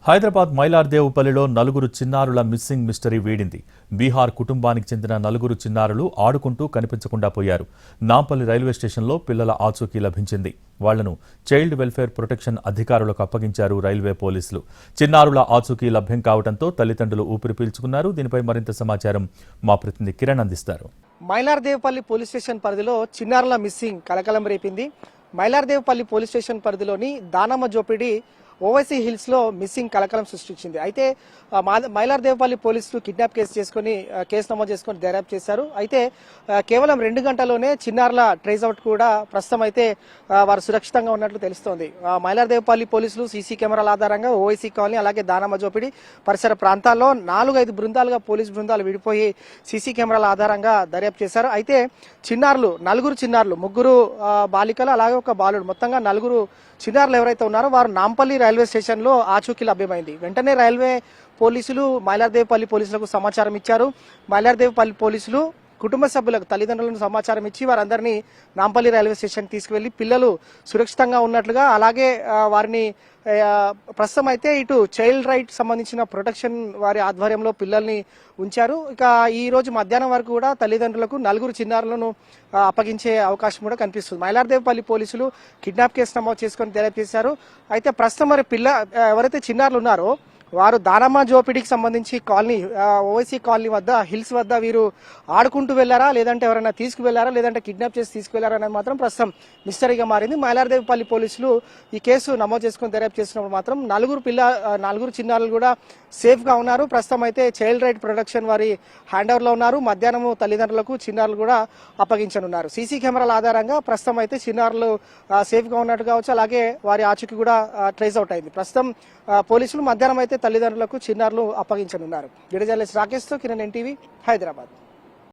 హైదరాబాద్ మైలార్దేవుపల్లిలో నలుగురు చిన్నారుల missing mystery వీడింది. Bihar కుటుంబానికి చెందిన నలుగురు చిన్నారులు ఆడుకుంటూ కనిపించకుండా పోయారు. నాంపల్లి రైల్వే స్టేషన్లో పిల్లల ఆచూకీ లభించింది. వాళ్లను చైల్డ్ వెల్ఫేర్ ప్రొటెక్షన్ అధికారులకు అప్పగించారు రైల్వే పోలీసులు. చిన్నారుల ఆచూకీ లభ్యం కావడంతో తల్లిదండ్రులు ఊపిరి పీల్చుకున్నారు. దీనిపై మరింత సమాచారం మా ప్రతినిధి కిరణ్ అందిస్తారు. మైలార్దేవుపల్లి పోలీస్ స్టేషన్ పరిధిలో చిన్నారుల మిస్సింగ్ కలకలం రేపింది. మైలార్దేవుపల్లి పోలీస్ స్టేషన్ పరిధిలోని దానమ్మ జోపిడి ఓవైసీ హిల్స్ లో మిస్సింగ్ కలకలం సృష్టించింది. అయితే మైలార్దేవుపల్లి పోలీసులు కిడ్నాప్ కేసు నమోదు చేసుకుని దర్యాప్తు చేశారు. అయితే కేవలం 2 గంటల్లోనే చిన్నారుల ట్రేస్ అవుట్ కూడా ప్రస్తుతం అయితే వారు సురక్షితంగా ఉన్నట్లు తెలుస్తోంది. మైలార్దేవుపల్లి పోలీసులు సీసీ కెమెరాల ఆధారంగా ఓవైసీ కాలనీ అలాగే దానమ్మ జోపిడి పరిసర ప్రాంతాల్లో 4-5 బృందాలుగా పోలీసు బృందాలు విడిపోయి సీసీ కెమెరాల ఆధారంగా దర్యాప్తు చేశారు. అయితే నలుగురు చిన్నారులు 3 బాలికలు అలాగే ఒక బాలుడు మొత్తంగా 4 చిన్నారులు ఎవరైతే ఉన్నారో వారు నాంపల్లి రైల్వే స్టేషన్ లో ఆచూకీ లభ్యమైంది. వెంటనే రైల్వే పోలీసులు మైలార్దేవుపల్లి పోలీసులకు సమాచారం ఇచ్చారు. మైలార్దేవుపల్లి పోలీసులు కుటుంబ సభ్యులకు తల్లిదండ్రులను సమాచారం ఇచ్చి వారందరినీ నాంపల్లి రైల్వే స్టేషన్ తీసుకువెళ్లి పిల్లలు సురక్షితంగా ఉన్నట్లుగా అలాగే వారిని ప్రస్తుతం అయితే ఇటు చైల్డ్ రైట్ సంబంధించిన ప్రొటెక్షన్ వారి ఆధ్వర్యంలో పిల్లల్ని ఉంచారు. ఇక ఈ రోజు మధ్యాహ్నం వరకు కూడా తల్లిదండ్రులకు 4 చిన్నారులను అప్పగించే అవకాశం కూడా కనిపిస్తుంది. మైలార్దేవుపల్లి పోలీసులు కిడ్నాప్ కేసు నమోదు చేసుకుని దర్యాప్తు చేశారు. అయితే ప్రస్తుతం మరి ఎవరైతే చిన్నారులు ఉన్నారో వారు దానమ్మ జోపిడికి సంబంధించి కాలనీ ఓవైసీ కాలనీ వద్ద హిల్స్ వద్ద వీరు ఆడుకుంటూ వెళ్లారా లేదంటే ఎవరైనా తీసుకువెళ్లారా లేదంటే కిడ్నాప్ చేసి తీసుకువెళ్లారా అనేది మాత్రం ప్రస్తుతం మిస్టరీగా మారింది. మైలార్దేవుపల్లి పోలీసులు ఈ కేసు నమోదు చేసుకుని దర్యాప్తు చేసినప్పుడు మాత్రం 4 చిన్నారులు కూడా సేఫ్ గా ఉన్నారు. ప్రస్తుతం అయితే చైల్డ్ రైట్ ప్రొటెక్షన్ వారి హ్యాండ్ ఓవర్ లో ఉన్నారు. మధ్యాహ్నం తల్లిదండ్రులకు చిన్నారులు కూడా అప్పగించనున్నారు. సీసీ కెమెరాల ఆధారంగా ప్రస్తుతం అయితే చిన్నారులు సేఫ్ గా ఉన్నట్టు కావచ్చు. అలాగే వారి ఆచూకీ కూడా ట్రేస్ అవుట్ అయింది. ప్రస్తుతం పోలీసులు మధ్యాహ్నం అయితే తల్లిదండ్రులకు చిన్నారులు అప్పగించనున్నారు. జర్నలిస్ట్ రాకేష్ తో కిరణ్, NTV, హైదరాబాద్.